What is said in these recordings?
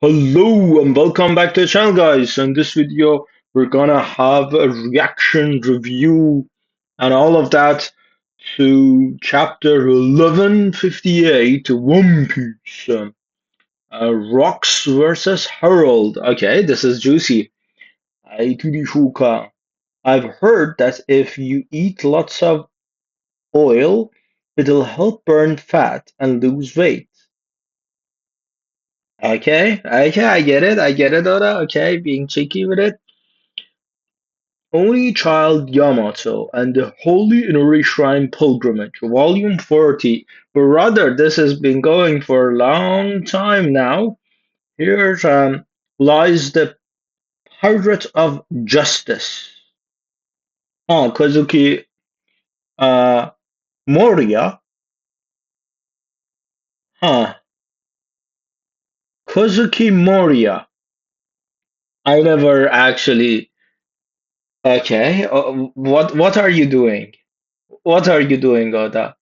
Hello and welcome back to the channel, guys. In this video, we're gonna have a reaction review and all of that to chapter 1158 One Piece. Rocks versus Herald. Okay, this is juicy. Ai Turishuka. I've heard that if you eat lots of oil, it'll help burn fat and lose weight. Okay, I get it, Oda. Okay, being cheeky with it. Only Child Yamato and the Holy Inuri Shrine Pilgrimage, Volume 40. But rather, this has been going for a long time now. Here lies the Pirate of Justice. Kazuki uh, Moria. Huh, Kazuki Moria. I never actually. Okay, what are you doing? What are you doing, Oda?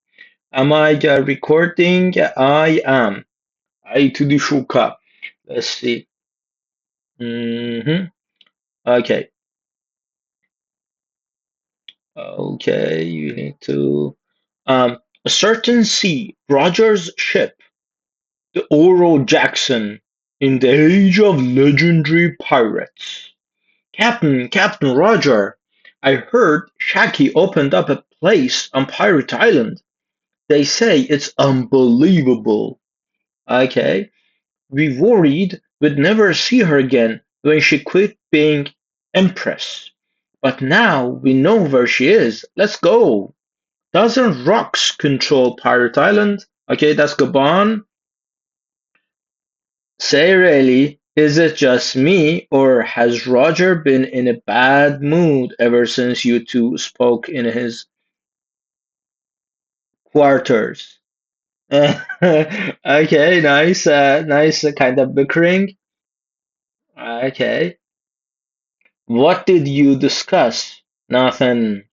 Am I recording? I am. I to the shuka. Let's see. Okay. Okay. You need to. A certain sea, Roger's ship, the Oro Jackson, in the age of legendary pirates. Captain Roger. I heard Shaki opened up a place on Pirate Island. They say it's unbelievable. Okay. We worried we'd never see her again when she quit being Empress. But now we know where she is. Let's go. Doesn't Rocks control Pirate Island? Okay, that's Gabon. Say really, is it just me, or has Roger been in a bad mood ever since you two spoke in his quarters? Okay, nice, nice kind of bickering. Okay. What did you discuss? Nothing.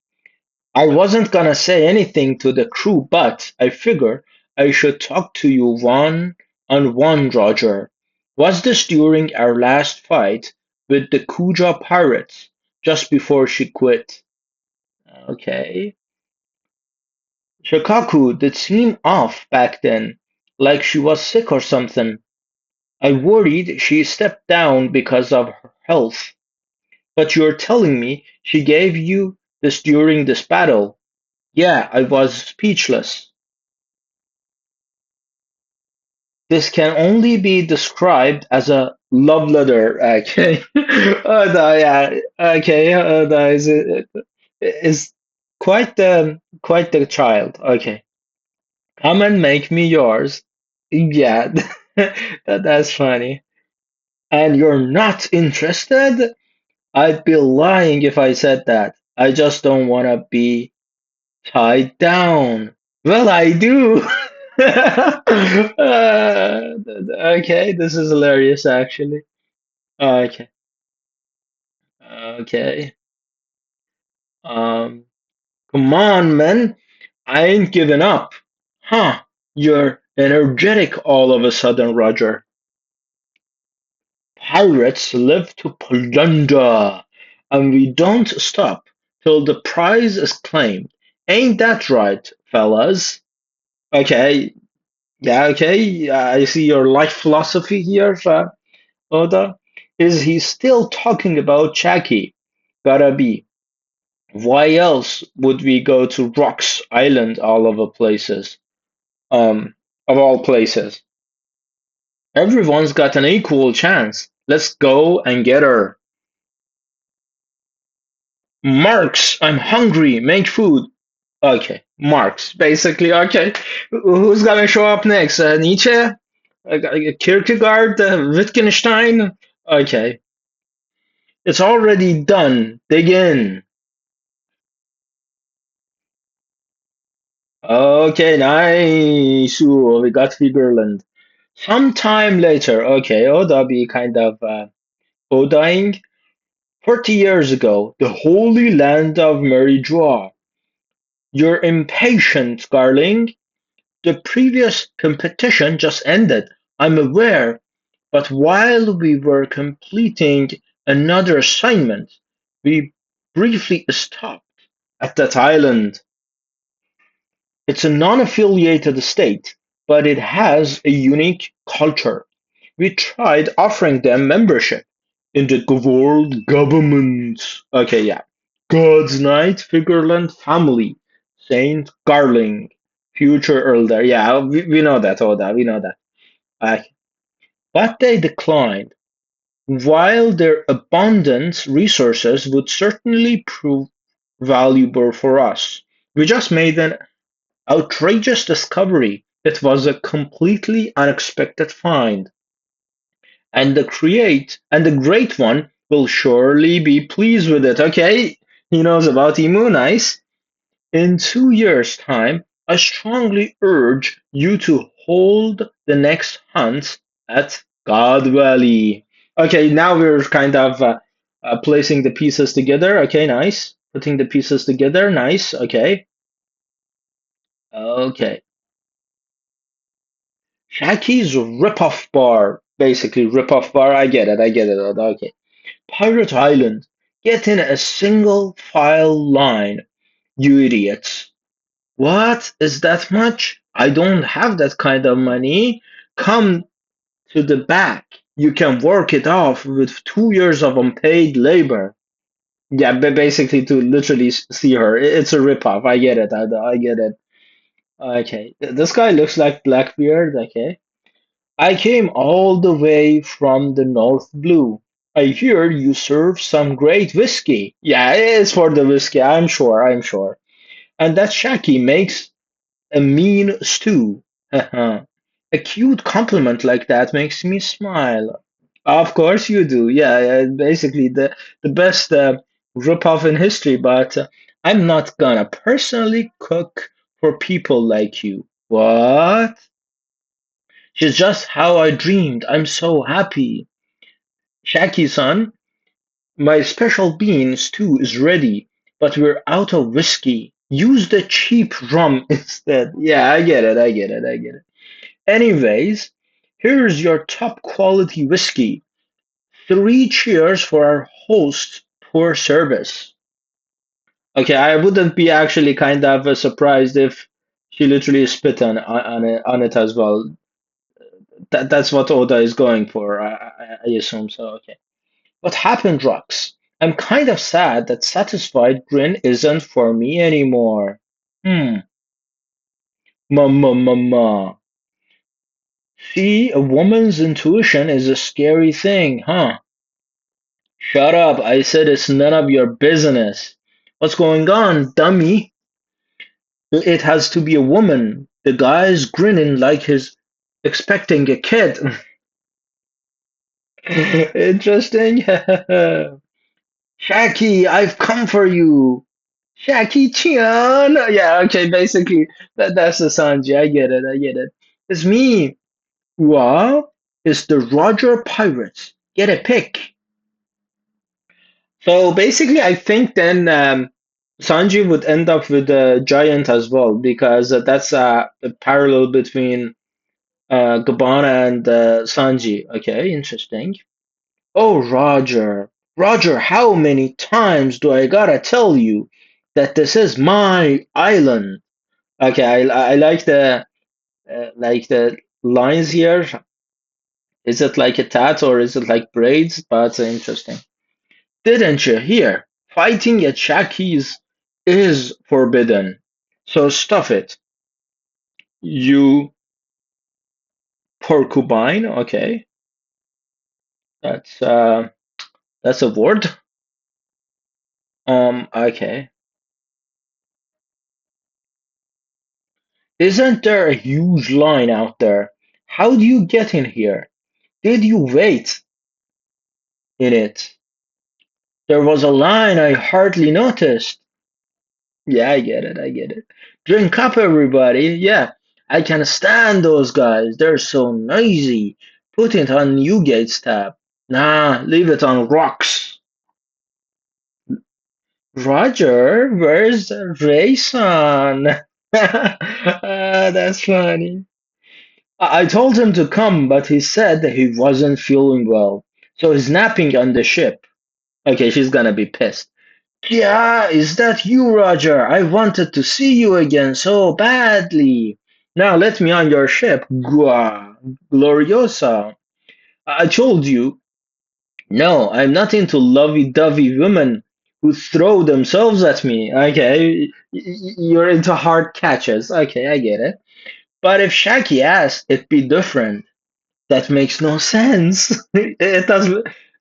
I wasn't gonna say anything to the crew, but I figure I should talk to you one-on-one, Roger. Was this during our last fight with the Kuja pirates, just before she quit? Okay. Shikaku did seem off back then, like she was sick or something. I worried she stepped down because of her health. But you're telling me she gave you this during this battle? Yeah, I was speechless. This can only be described as a love letter, okay? No, yeah, okay. No, is quite the child. Okay, come and make me yours. Yeah, that's funny. And you're not interested? I'd be lying if I said that. I just don't want to be tied down. Well, I do. Okay, this is hilarious, actually. Okay, okay. Um, Come on, man. I ain't giving up. Huh? You're energetic all of a sudden, Roger. Pirates live to plunder, and we don't stop till the prize is claimed. Ain't that right, fellas? Okay, yeah, okay. I see your life philosophy here, Oda. Is he still talking about Jackie? Gotta be. Why else would we go to Rocks Island all over places? Of all places. Everyone's got an equal chance. Let's go and get her. Marks, I'm hungry. Make food. Okay, Marx, basically. Okay, who's gonna show up next? Nietzsche, Kierkegaard, Wittgenstein. Okay, it's already done. Dig in. Okay, nice. Ooh, we got Figureland. Sometime later. Okay, oh, that'll be kind of Odaing. 40 years ago, the holy land of Merijoa. You're impatient, Garling. The previous competition just ended. I'm aware. But while we were completing another assignment, we briefly stopped at that island. It's a non-affiliated state, but it has a unique culture. We tried offering them membership in the world government. Okay, yeah. God's Knight, Figureland family, Saint Garling, future Elder. Yeah, we know that, Oda, we know that. Uh, but they declined. While their abundant resources would certainly prove valuable for us, we just made an outrageous discovery. It was a completely unexpected find, and the great one will surely be pleased with it. Okay, he knows about Emu, nice. In 2 years' time, I strongly urge you to hold the next hunt at God Valley. Okay, now we're kind of placing the pieces together. Okay, nice. Putting the pieces together. Nice. Okay. Okay. Shaki's rip-off bar. Basically, rip-off bar. I get it. I get it. Okay. Pirate Island. Get in a single file line, you idiots. What? Is that much? I don't have that kind of money. Come to the back. You can work it off with 2 years of unpaid labor. Yeah, basically to literally see her. It's a ripoff. I get it. I get it. Okay. This guy looks like Blackbeard. Okay. I came all the way from the North Blue. I hear you serve some great whiskey. Yeah, it's for the whiskey. I'm sure. I'm sure. And that Shaki makes a mean stew. A cute compliment like that makes me smile. Of course you do. Yeah, yeah, basically the best rip-off in history, but I'm not gonna personally cook for people like you. What? She's just how I dreamed. I'm so happy. Shaki-san, my special bean stew is ready, but we're out of whiskey. Use the cheap rum instead. Yeah, I get it. I get it. I get it. Anyways, here's your top quality whiskey. Three cheers for our host's poor service. Okay, I wouldn't be actually kind of surprised if she literally spit on it as well. That's what Oda is going for. I assume so. Okay. What happened, Rux? I'm kind of sad that satisfied grin isn't for me anymore. Hmm. Ma. See, a woman's intuition is a scary thing, huh? Shut up, I said it's none of your business. What's going on, dummy? It has to be a woman. The guy's grinning like he's expecting a kid. Interesting. Shaki, I've come for you. Shaki Chan. Yeah, okay, basically, that's the Sanji. I get it, I get it. It's me. Wow. It's the Roger Pirates. Get a pick. So basically, I think then Sanji would end up with a giant as well because that's a parallel between Gabbana and Sanji. Okay, interesting. Oh, Roger, Roger, how many times do I gotta tell you that this is my island? Okay, I like the lines here. Is it like a tat or is it like braids? But it's interesting. Didn't you hear? Fighting at Shaki's is forbidden. So stuff it. You porcupine. Okay, that's uh, that's a word. Okay. Isn't there a huge line out there? How do you get in here? Did you wait in it? There was a line I hardly noticed. Yeah, I get it. I get it. Drink up, everybody. Yeah, I can stand those guys. They're so noisy. Put it on Newgate's tab. Nah, leave it on rocks. Roger, where's Rayson? That's funny. I told him to come, but he said that he wasn't feeling well. So he's napping on the ship. Okay, she's gonna be pissed. Yeah, is that you, Roger? I wanted to see you again so badly. Now let me on your ship. Gua, Gloriosa. I told you. No, I'm not into lovey-dovey women who throw themselves at me. Okay, you're into hard catches. Okay, I get it. But if Shaggy asked, it'd be different. That makes no sense. It does.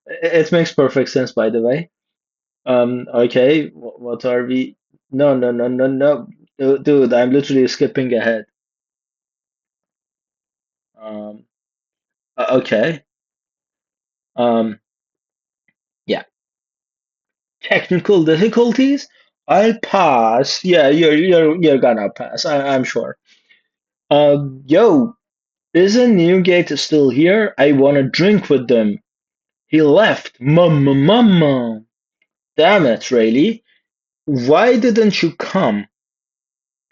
It makes perfect sense, by the way. Okay, what are we? No, no, no, no, no. Dude, I'm literally skipping ahead. Um, okay. Um, yeah. Technical difficulties? I'll pass. Yeah, you're gonna pass. I'm sure. Yo, isn't Newgate still here? I wanna drink with them. He left. Mama. Damn it, Rayleigh. Why didn't you come?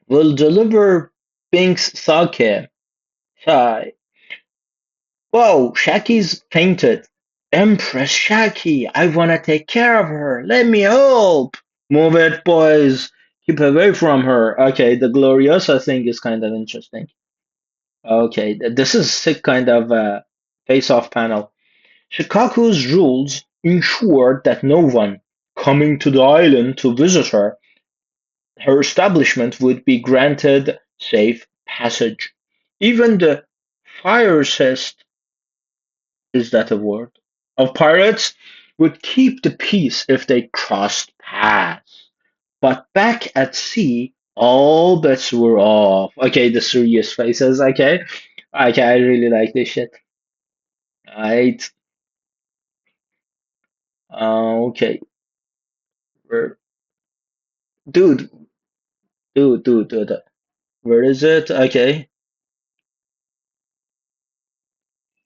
We'll deliver Pink's sake. Sigh. Whoa, Shaki's fainted. Empress Shaki, I wanna take care of her. Let me help. Move it, boys. Keep away from her. Okay, the Gloriosa thing is kind of interesting. Okay, this is sick kind of face-off panel. Shikaku's rules ensured that no one coming to the island to visit her establishment would be granted safe passage. Even the fiercest, is that a word, of pirates would keep the peace if they crossed paths. But back at sea, all bets were off. Okay, the serious faces. Okay, okay, I really like this shit. Right. Okay. Where, dude, dude. Where is it? Okay.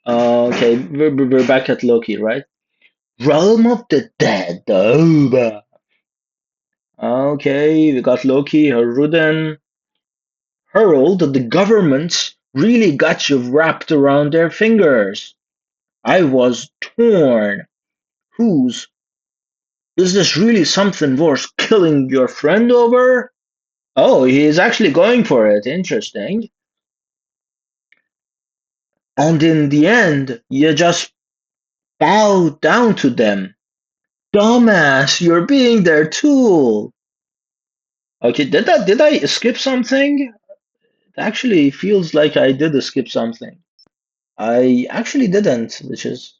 Okay, we're back at Loki, right? Realm of the Dead. Over. Okay, we got Loki, Haruden, Harold. The governments really got you wrapped around their fingers. I was torn. Whose is this really something worth killing your friend over? Oh, he is actually going for it. Interesting. And in the end, you just bow down to them. Dumbass, you're being their tool. Okay, did I skip something? It actually feels like I did skip something. I actually didn't, which is,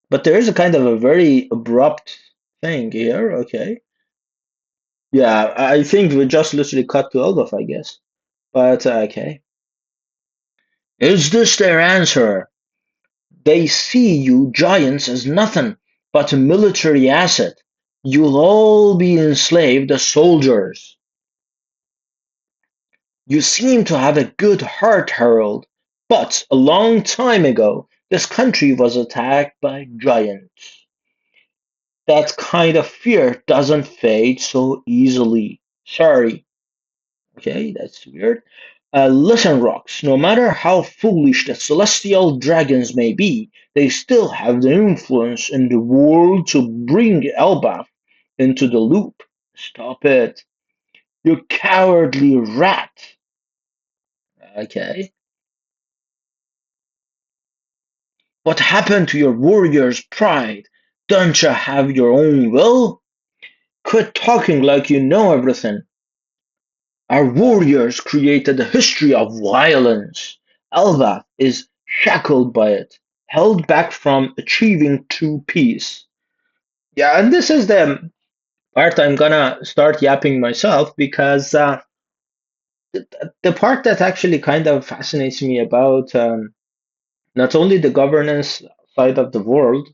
but there is a kind of a very abrupt thing here. Okay, yeah, I think we just literally cut to Olaf, I guess. But okay, is this their answer? They see you giants as nothing but a military asset. You'll all be enslaved as soldiers. You seem to have a good heart, Harold, but a long time ago this country was attacked by giants. That kind of fear doesn't fade so easily. Sorry. Okay, that's weird. Listen, Rocks, no matter how foolish the celestial dragons may be, they still have the influence in the world to bring Elbaf into the loop. Stop it. You cowardly rat. Okay. What happened to your warrior's pride? Don't you have your own will? Quit talking like you know everything. Our warriors created a history of violence. Elva is shackled by it, held back from achieving true peace. Yeah, and this is the part I'm gonna start yapping myself because the part that actually kind of fascinates me about not only the governance side of the world,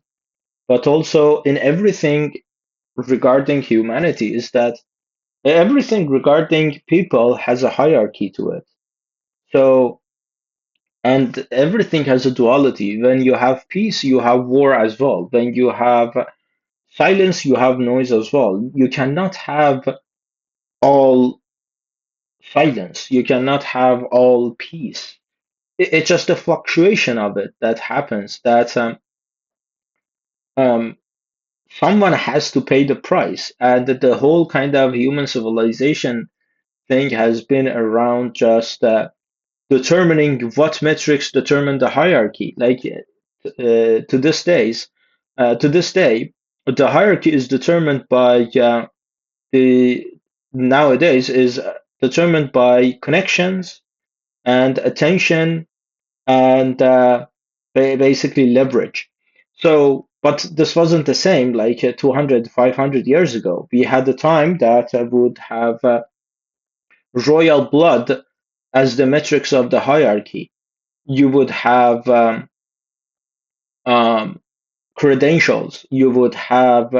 but also in everything regarding humanity is that everything regarding people has a hierarchy to it. So, and everything has a duality. When you have peace, you have war as well. When you have silence, you have noise as well. You cannot have all silence. You cannot have all peace. it's just a fluctuation of it that happens. That um, someone has to pay the price, and that the whole kind of human civilization thing has been around just determining what metrics determine the hierarchy. Like to this days, to this day, the hierarchy is determined by the nowadays is determined by connections and attention and basically leverage. So, but this wasn't the same like 200, 500 years ago. We had a time that would have royal blood as the metrics of the hierarchy. You would have um, credentials, you would have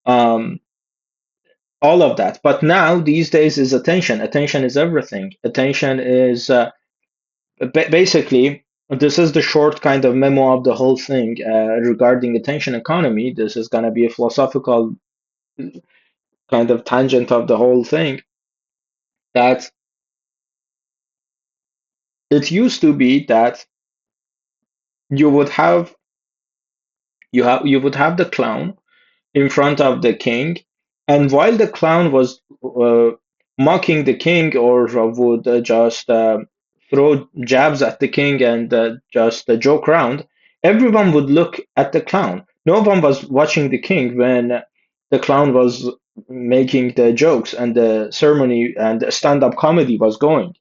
um, all of that. But now, these days, is attention. Attention is everything. Attention is basically, this is the short kind of memo of the whole thing regarding attention economy. This is going to be a philosophical kind of tangent of the whole thing. That it used to be that you would have you would have the clown in front of the king, and while the clown was mocking the king or would just throw jabs at the king and just joke around, everyone would look at the clown. No one was watching the king when the clown was making the jokes and the ceremony and the stand-up comedy was going.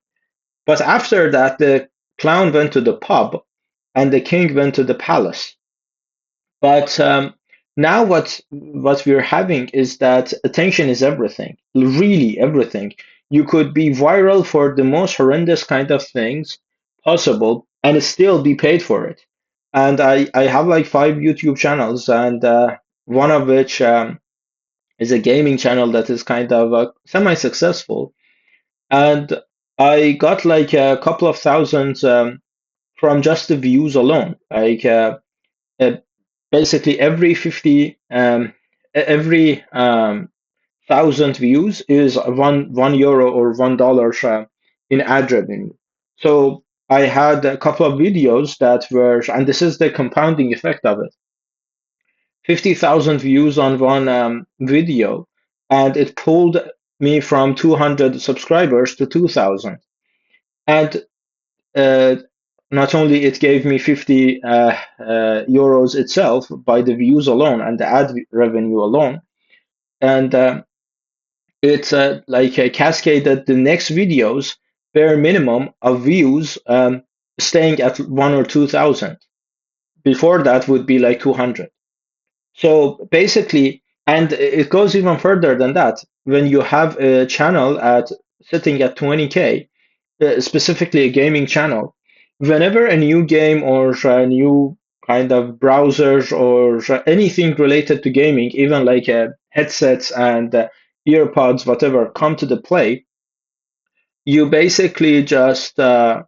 But after that, the clown went to the pub and the king went to the palace. But now what we're having is that attention is everything, really everything. You could be viral for the most horrendous kind of things possible and still be paid for it. And I have like five YouTube channels, and one of which is a gaming channel that is kind of semi-successful. And I got like a couple of thousands from just the views alone. Like uh, basically every 50 every 1,000 views is €1 or $1 in ad revenue. So I had a couple of videos that were, and this is the compounding effect of it, 50,000 views on one video, and it pulled me from 200 subscribers to 2,000. And uh, not only it gave me 50 euros itself by the views alone and the ad revenue alone, and it like cascaded the next videos bare minimum of views staying at 1 or 2,000. Before that would be like 200. So basically, and it goes even further than that. When you have a channel at sitting at 20K, specifically a gaming channel, whenever a new game or a new kind of browsers or anything related to gaming, even like headsets and earpods, whatever, come to the play, you basically just get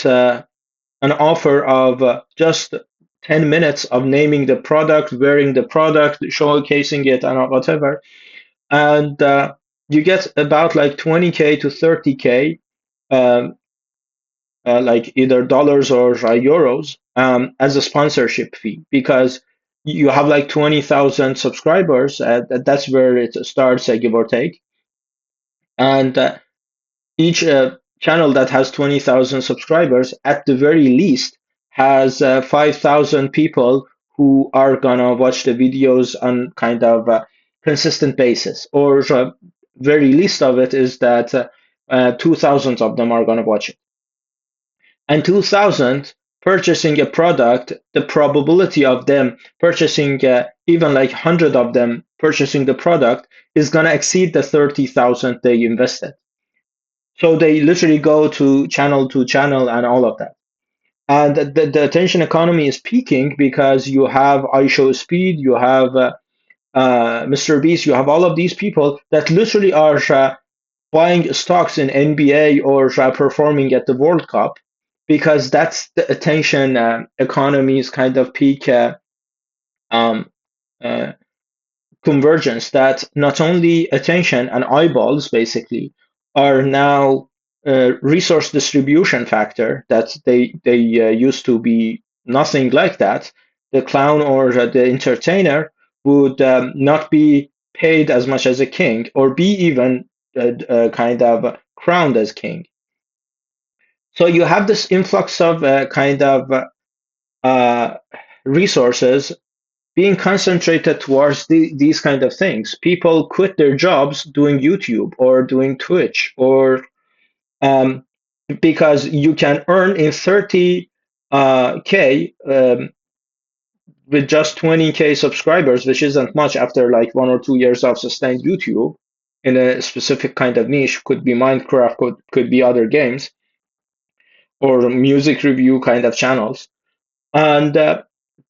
an offer of just 10 minutes of naming the product, wearing the product, showcasing it, and whatever. And you get about like 20K to 30K um, like either dollars or euros as a sponsorship fee because you have like 20,000 subscribers. That's where it starts, give or take. And each channel that has 20,000 subscribers, at the very least, has 5,000 people who are gonna watch the videos on kind of a consistent basis. Or very least of it is that 2,000 of them are gonna watch it. And 2000 purchasing a product, the probability of them purchasing even like 100 of them purchasing the product is going to exceed the 30,000 they invested. So they literally go to channel and all of that. And the attention economy is peaking because you have iShow Speed, you have Mr. Beast, you have all of these people that literally are buying stocks in NBA or performing at the World Cup because that's the attention economy's kind of peak um, uh, convergence that not only attention and eyeballs basically are now resource distribution factor that they used to be nothing like that, the clown or the entertainer would not be paid as much as a king or be even kind of crowned as king. So you have this influx of kind of uh, resources being concentrated towards these kind of things. People quit their jobs doing YouTube or doing Twitch or um, because you can earn in 30 k with just 20k subscribers, which isn't much after like 1 or 2 years of sustained YouTube in a specific kind of niche. Could be Minecraft, could be other games or music review kind of channels. And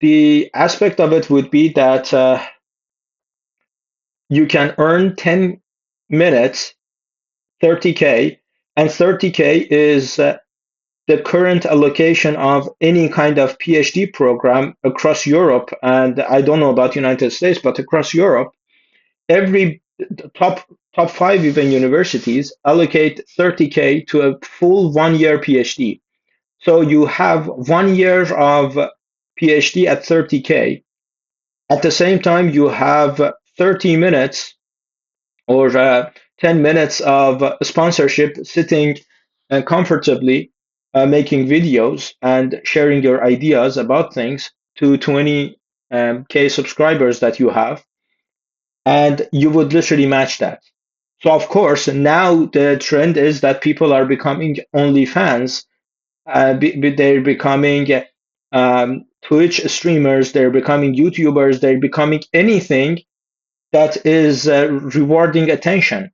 the aspect of it would be that you can earn 10 minutes 30k, and 30k is the current allocation of any kind of PhD program across Europe, and I don't know about United States, but across Europe, every top top five even universities allocate 30k to a full 1 year PhD. So you have 1 year of PhD at 30k. At the same time, you have 30 minutes or 10 minutes of sponsorship sitting comfortably making videos and sharing your ideas about things to 20 k subscribers that you have, and you would literally match that. So of course now the trend is that people are becoming only fans. They're becoming Twitch streamers, they're becoming YouTubers, they're becoming anything that is rewarding attention.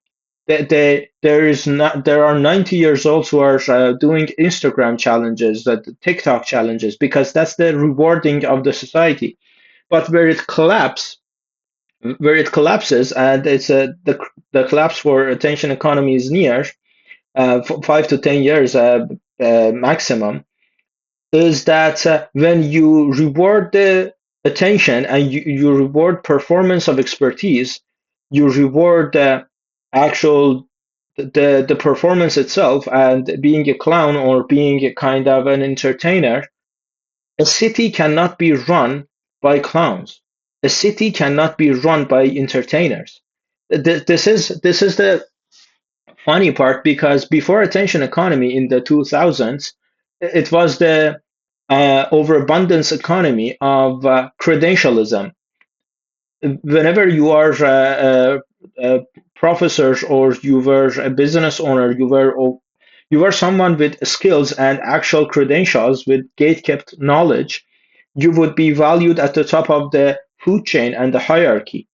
There are 90 years olds who are doing Instagram challenges, that TikTok challenges, because that's the rewarding of the society. But where it collapses, and it's the collapse for attention economy is near 5 to 10 years maximum, is that when you reward the attention and you reward performance of expertise, you reward the actual the performance itself and being a clown or being a kind of an entertainer. A city cannot be run by clowns. A city cannot be run by entertainers. This is the funny part, because before attention economy in the 2000s, it was the overabundance economy of credentialism. Whenever you are a professor or you were a business owner, you were someone with skills and actual credentials with gate-kept knowledge, you would be valued at the top of the food chain and the hierarchy.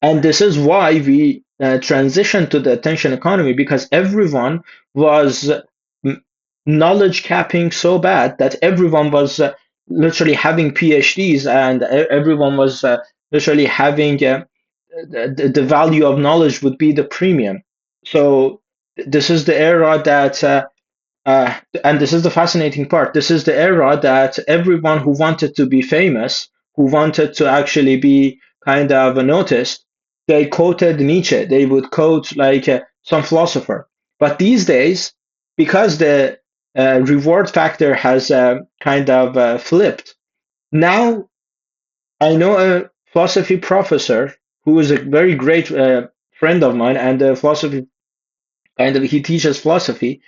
And this is why we transitioned to the attention economy, because everyone was knowledge capping so bad that everyone was literally having PhDs, and everyone was literally having the value of knowledge would be the premium. So this is the era that uh, and this is the fascinating part. This is the era that everyone who wanted to be famous, who wanted to actually be kind of noticed, they quoted Nietzsche. They would quote like some philosopher. But these days, because the reward factor has kind of flipped, now I know a philosophy professor who is a very great friend of mine, and a philosophy kind of he teaches philosophy,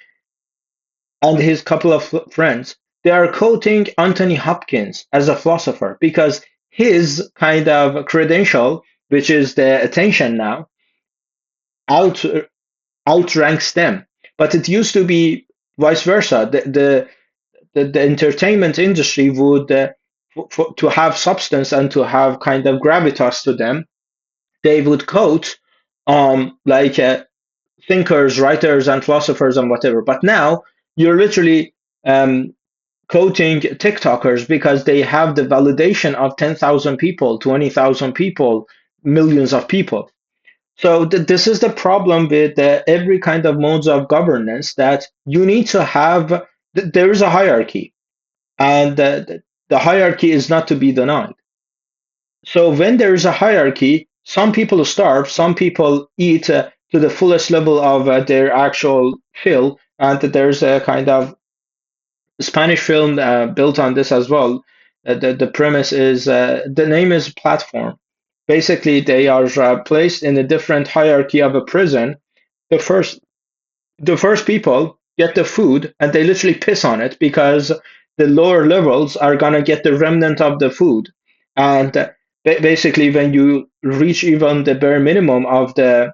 and his couple of friends, they are quoting Anthony Hopkins as a philosopher because his kind of credential, which is the attention now, out outranks them. But it used to be vice versa. The entertainment industry would, to have substance and to have kind of gravitas to them, they would quote like thinkers, writers, and philosophers and whatever. But now you're literally um, quoting TikTokers because they have the validation of 10,000 people, 20,000 people, millions of people. So this is the problem with every kind of modes of governance, that you need to have, there is a hierarchy, and the hierarchy is not to be denied. So when there is a hierarchy, some people starve, some people eat to the fullest level of their actual fill. And there's a kind of Spanish film built on this as well. The premise is the name is Platform. Basically, they are placed in a different hierarchy of a prison. The first the first people get the food and they literally piss on it because the lower levels are gonna get the remnant of the food. And basically, when you reach even the bare minimum of the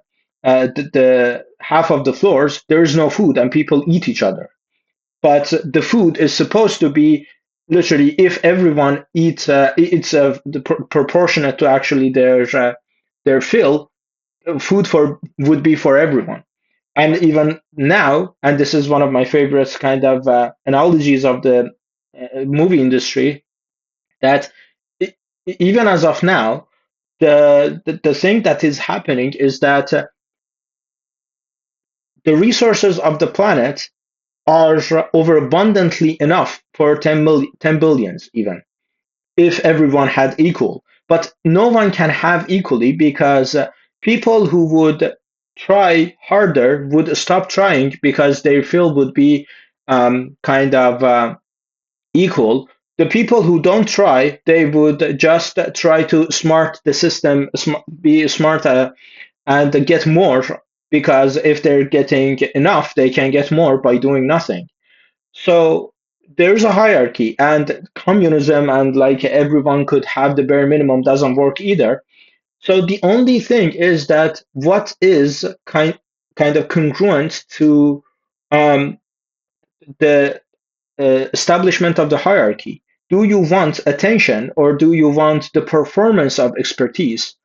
half of the floors, there is no food and people eat each other. But the food is supposed to be literally, if everyone eats, it's proportionate to actually their fill. Food for would be for everyone. And even now, and this is one of my favorite kind of analogies of the movie industry, that e- even as of now, the thing that is happening is that the resources of the planet are overabundantly enough for 10 billions even if everyone had equal. But no one can have equally because people who would try harder would stop trying because their field would be kind of equal. The people who don't try, they would just try to smart the system, be smarter and get more because if they're getting enough, they can get more by doing nothing. So there's a hierarchy, and communism and like everyone could have the bare minimum doesn't work either. So the only thing is that what is kind of congruent to um, the establishment of the hierarchy. Do you want attention or do you want the performance of expertise?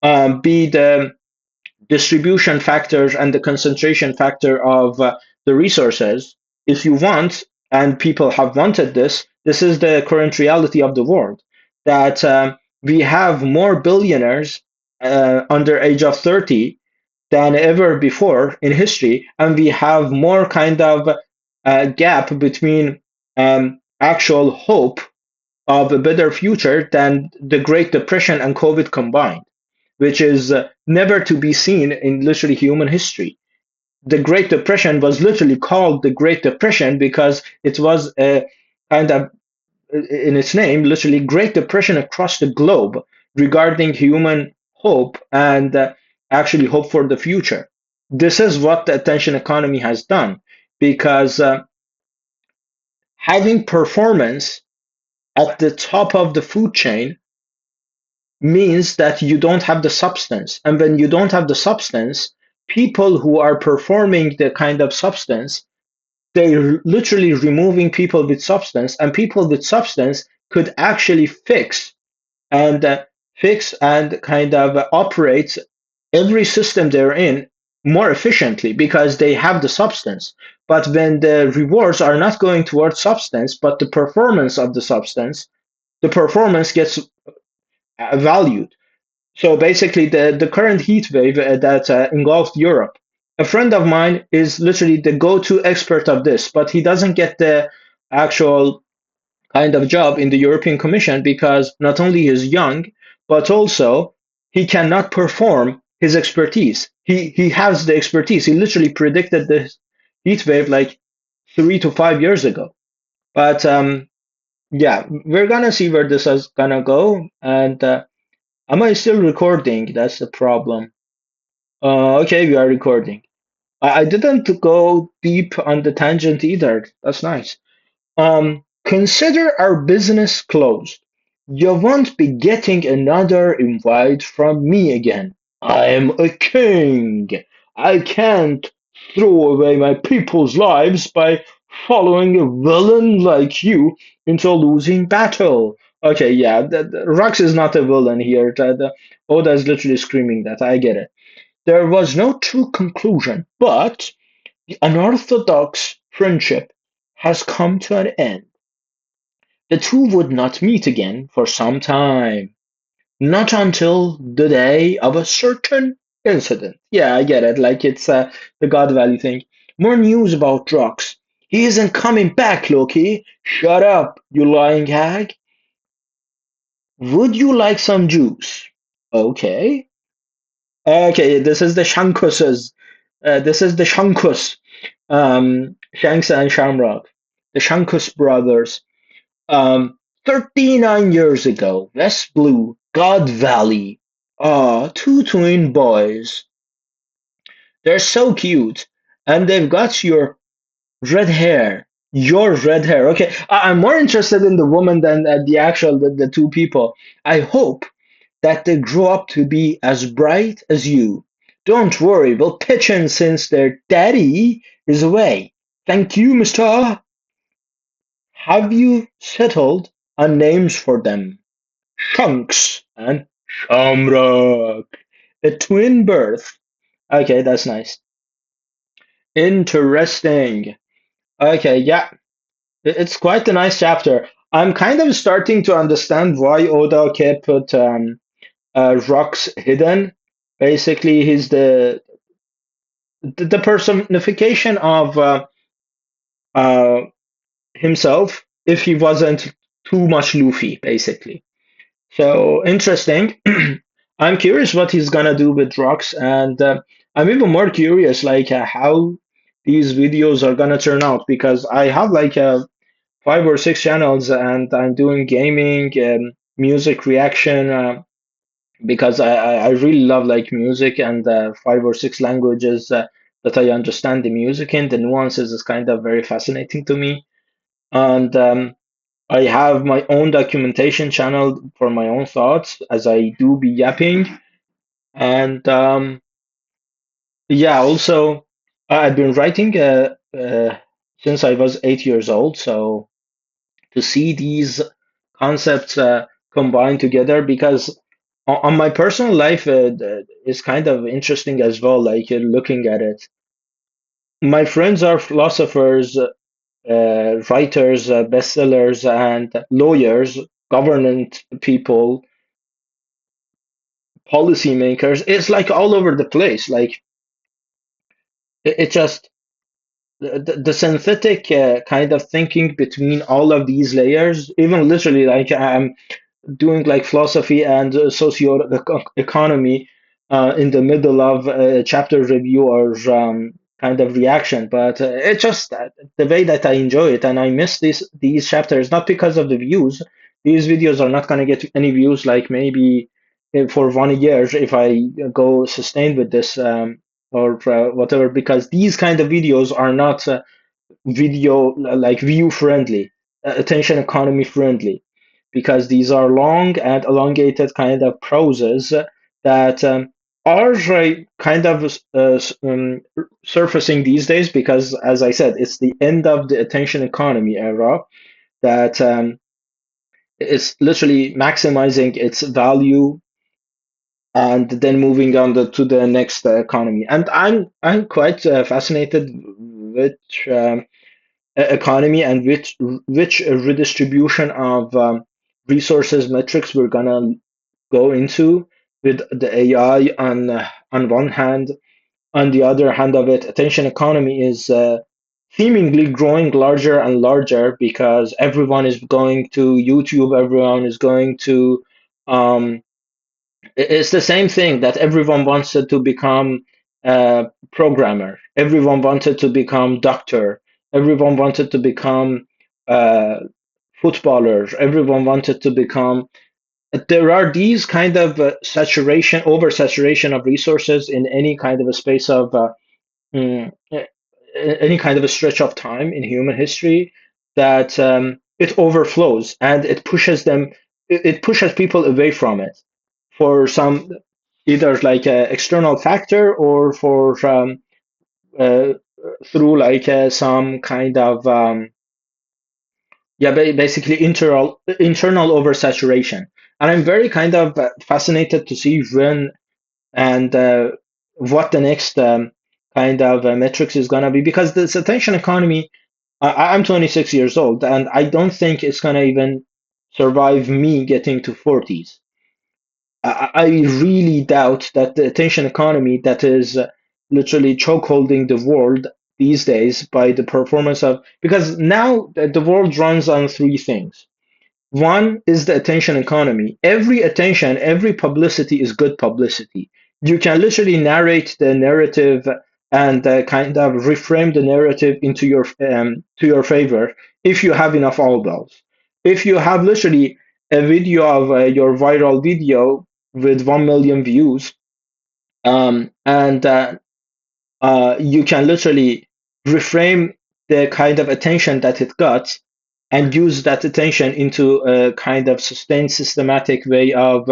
Be the distribution factors and the concentration factor of the resources. If you want, and people have wanted this, this is the current reality of the world, that we have more billionaires under age of 30 than ever before in history, and we have more kind of gap between actual hope of a better future than the Great Depression and COVID combined, which is never to be seen in literally human history. The Great Depression was literally called the Great Depression because it was a kind of, in its name, literally Great Depression across the globe regarding human hope and actually hope for the future. This is what the attention economy has done because having performance at the top of the food chain means that you don't have the substance. And when you don't have the substance, people who are performing the kind of substance, they're literally removing people with substance, and people with substance could actually and fix and kind of operate every system they're in more efficiently because they have the substance. But when the rewards are not going towards substance, but the performance of the substance, the performance gets valued. So basically, the current heat wave that engulfed Europe. A friend of mine is literally the go-to expert of this, but he doesn't get the actual kind of job in the European Commission because not only is young, but also he cannot perform his expertise. He has the expertise. He literally predicted the heat wave like 3 to 5 years ago. But yeah, we're gonna see where this is gonna go. And am I still recording? That's the problem. Okay, we are recording. I didn't go deep on the tangent either. That's nice. Consider our business closed. You won't be getting another invite from me again. I'm a king. I can't throw away my people's lives by following a villain like you into a losing battle. Okay, yeah, Rux is not a villain here. Oda is literally screaming that. I get it. There was no true conclusion, but the unorthodox friendship has come to an end. The two would not meet again for some time. Not until the day of a certain incident. Yeah, I get it. Like it's the God Value thing. More news about Drox. He isn't coming back, Loki. Shut up, you lying hag. Would you like some juice? Okay. Okay, this is the Shankuses. This is the Shankus, Shanks and Shamrock, the Shankus brothers. Um, 39 years ago, West Blue, God Valley. Two twin boys. They're so cute. And they've got red hair. Your red hair. Okay, I'm more interested in the woman than the two people. I hope that they grow up to be as bright as you. Don't worry, we'll pitch in since their daddy is away. Thank you, mister. Have you settled on names for them? Shanks and Shamrock. A twin birth. Okay, that's nice. Interesting. Okay, yeah, it's quite a nice chapter. I'm kind of starting to understand why Oda kept put Rock's hidden. Basically, he's the personification of uh, himself if he wasn't too much Luffy, basically. So interesting. I'm curious what he's gonna do with rocks, and I'm even more curious like how these videos are gonna turn out because I have like 5 or 6 channels, and I'm doing gaming, music reaction. Because I really love like music and 5 or 6 languages that I understand the music in. The nuances is kind of very fascinating to me. And I have my own documentation channel for my own thoughts as I do be yapping. And yeah, also I've been writing since I was 8 years old. So to see these concepts combined together, because on my personal life is kind of interesting as well. Like looking at it, my friends are philosophers, writers, bestsellers, and lawyers, government people, policymakers. It's like all over the place. Like it just the synthetic kind of thinking between all of these layers, even literally like doing like philosophy and socio-economy in the middle of a chapter review or kind of reaction. But it's just the way that I enjoy it, and I miss these chapters not because of the views. These videos are not going to get any views, like maybe for 1 year if I go sustained with this or whatever, because these kind of videos are not video like view friendly, attention economy friendly, because these are long and elongated kind of proses that are kind of surfacing these days, because as I said, it's the end of the attention economy era that is literally maximizing its value and then moving on to the next economy. And I'm quite fascinated with economy and which redistribution of resources metrics we're gonna go into with the AI on one hand. On the other hand of it, attention economy is seemingly growing larger and larger because everyone is going to YouTube, everyone is going to um, it's the same thing that everyone wanted to become a programmer. Everyone wanted to become doctor. Everyone wanted to become uh, footballers. Everyone wanted to become. There are these kind of oversaturation of resources in any kind of a space of any kind of a stretch of time in human history that it overflows and it pushes people away from it for some either like a external factor or for uh, through like some kind of basically internal oversaturation. And I'm very kind of fascinated to see when and what the next kind of metrics is going to be, because this attention economy, I'm 26 years old and I don't think it's going to even survive me getting to 40s. I really doubt that the attention economy that is literally chokeholding the world these days by the performance of, because now the world runs on three things. One is the attention economy. Every attention, every publicity is good publicity. You can literally narrate the narrative and kind of reframe the narrative into your to your favor if you have enough eyeballs. If you have literally a video of your viral video with 1 million views, and you can literally reframe the kind of attention that it got and use that attention into a kind of sustained systematic way of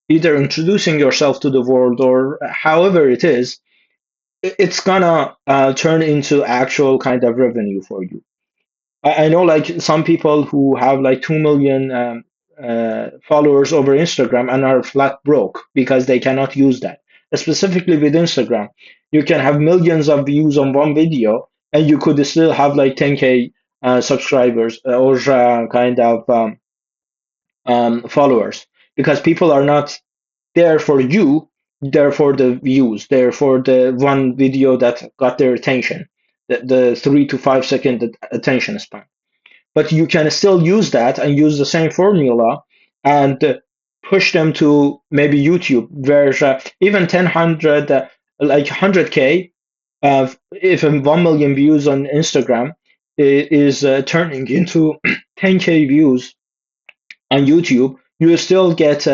either introducing yourself to the world or however it is, it's gonna turn into actual kind of revenue for you. I know like some people who have like 2 million followers over Instagram and are flat broke because they cannot use that. Specifically with Instagram, you can have millions of views on one video and you could still have like 10K subscribers or kind of followers because people are not there for you, they're for the views, they're for the one video that got their attention, the 3 to 5 second attention span. But you can still use that and use the same formula and push them to maybe YouTube, where even 10, like 100K, if 1 million views on Instagram is turning into 10K views on YouTube, you still get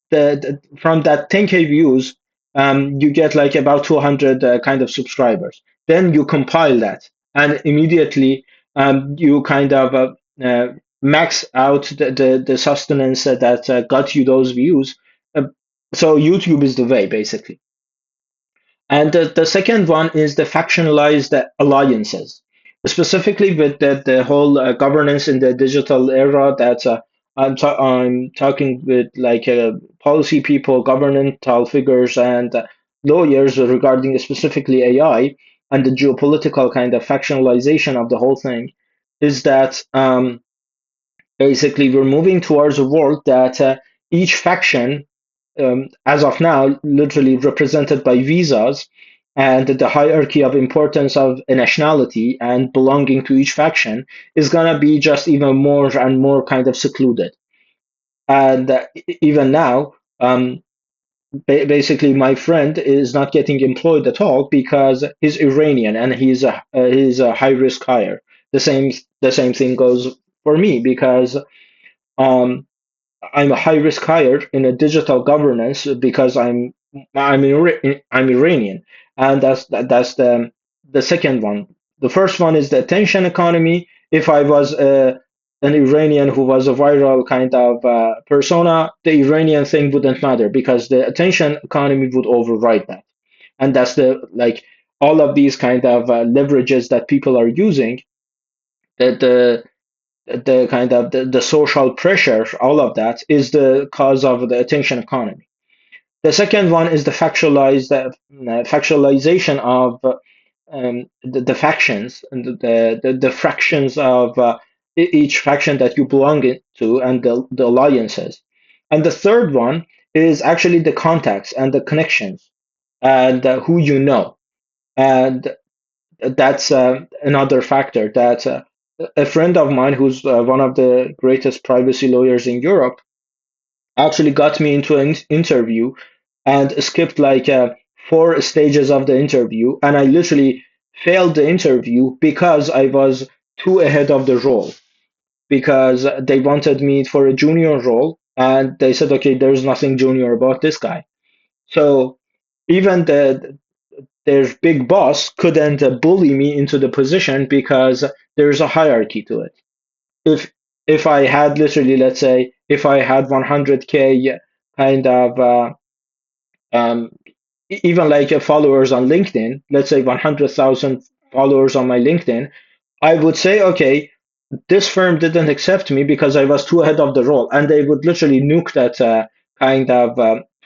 the from that 10K views, you get like about 200 kind of subscribers. Then you compile that, and immediately you kind of max out the sustenance that got you those views. Uh, so YouTube is the way, basically. And the second one is the factionalized alliances, specifically with the whole governance in the digital era. That I'm talking with like policy people, governmental figures, and lawyers regarding specifically AI and the geopolitical kind of factionalization of the whole thing. Is that basically we're moving towards a world that each faction, as of now, literally represented by visas and the hierarchy of importance of a nationality and belonging to each faction is going to be just even more and more kind of secluded. And even now, basically, my friend is not getting employed at all because he's Iranian and he's a high risk hire. The same thing goes for me because um, I'm a high risk hire in a digital governance because I'm Iranian, and that's the second one. The first one is the attention economy. If I was an Iranian who was a viral kind of persona, the Iranian thing wouldn't matter because the attention economy would override that, and that's the like all of these kind of leverages that people are using. That the kind of the social pressure, all of that is the cause of the attention economy. The second one is the factualization of the factions and the fractions of each faction that you belong to and the alliances. And the third one is actually the contacts and the connections and who you know. And that's another factor that a friend of mine who's one of the greatest privacy lawyers in Europe actually got me into an interview and skipped like 4 stages of the interview, and I literally failed the interview because I was too ahead of the role, because they wanted me for a junior role and they said, okay, there's nothing junior about this guy. So even their big boss couldn't bully me into the position because there's a hierarchy to it. If if I had literally, let's say, if I had 100K kind of um, even like followers on LinkedIn, let's say 100,000 followers on my LinkedIn, I would say, okay, this firm didn't accept me because I was too ahead of the role, and they would literally nuke that kind of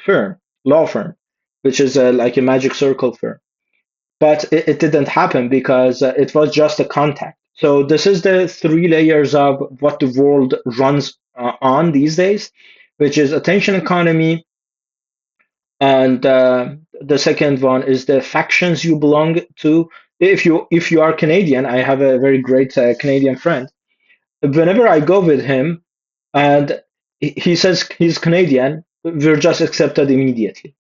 firm, law firm, which is like a magic circle firm. But it didn't happen because it was just a contact. So this is the 3 layers of what the world runs on these days, which is attention economy, and the second one is the factions you belong to. If you are Canadian, I have a very great Canadian friend. Whenever I go with him, and he says he's Canadian, we're just accepted immediately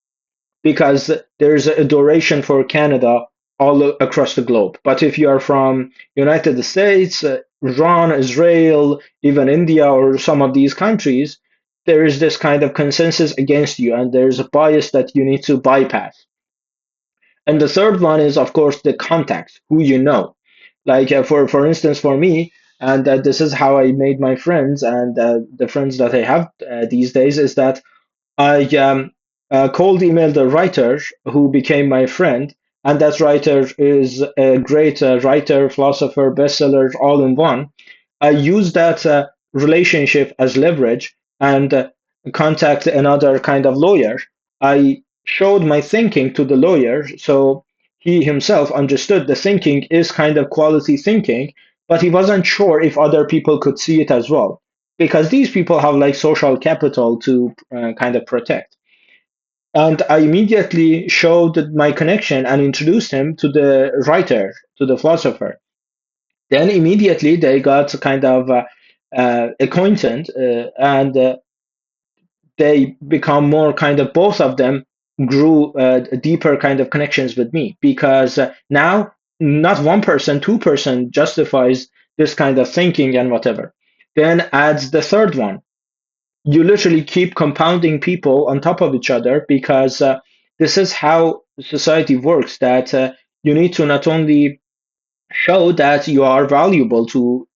because there's a duration for Canada across the globe. But if you are from United States, Iran, Israel, even India, or some of these countries, there is this kind of consensus against you, and there's a bias that you need to bypass. And the third one is, of course, the contacts, who you know. Like for instance, for me, and this is how I made my friends, and the friends that I have these days is that I cold emailed a writer who became my friend, and that writer is a great writer, philosopher, bestseller, all in one. I used that relationship as leverage and contact another kind of lawyer. I showed my thinking to the lawyer, so he himself understood the thinking is kind of quality thinking, but he wasn't sure if other people could see it as well because these people have like social capital to kind of protect. And I immediately showed my connection and introduced him to the writer, to the philosopher. Then immediately they got kind of acquainted and they become more kind of both of them grew deeper kind of connections with me because now not one person, two-person justifies this kind of thinking and whatever. Then adds the third one, you literally keep compounding people on top of each other because this is how society works that you need to not only show that you are valuable to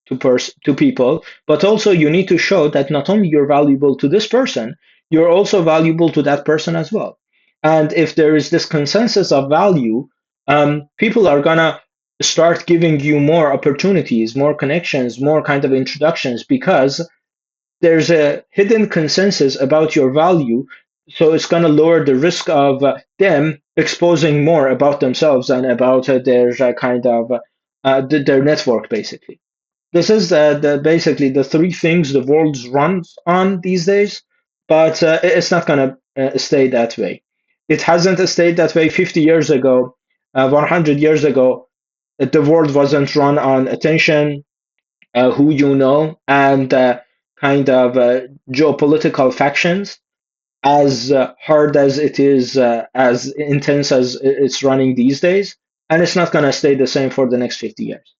people, but also you need to show that not only you're valuable to this person, you're also valuable to that person as well. And if there is this consensus of value, people are gonna start giving you more opportunities, more connections, more kind of introductions because there's a hidden consensus about your value, so it's going to lower the risk of them exposing more about themselves and about their kind of their network. Basically, this is basically the three things the world runs on these days, but it's not going to stay that way. It hasn't stayed that way 50 years ago, 100 years ago. The world wasn't run on attention, who you know, and kind of geopolitical factions as hard as it is, as intense as it's running these days. And it's not going to stay the same for the next 50 years.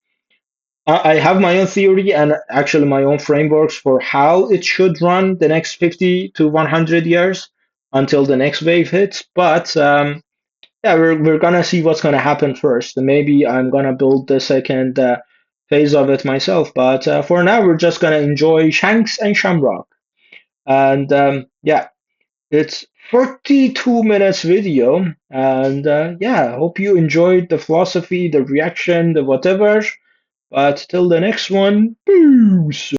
I have my own theory and actually my own frameworks for how it should run the next 50 to 100 years until the next wave hits. But yeah, we're gonna see what's gonna happen first. Maybe I'm gonna build the second phase of it myself. But for now, we're just gonna enjoy Shanks and Shamrock. And yeah, it's 42 minutes video. And yeah, hope you enjoyed the philosophy, the reaction, the whatever. But till the next one, peace.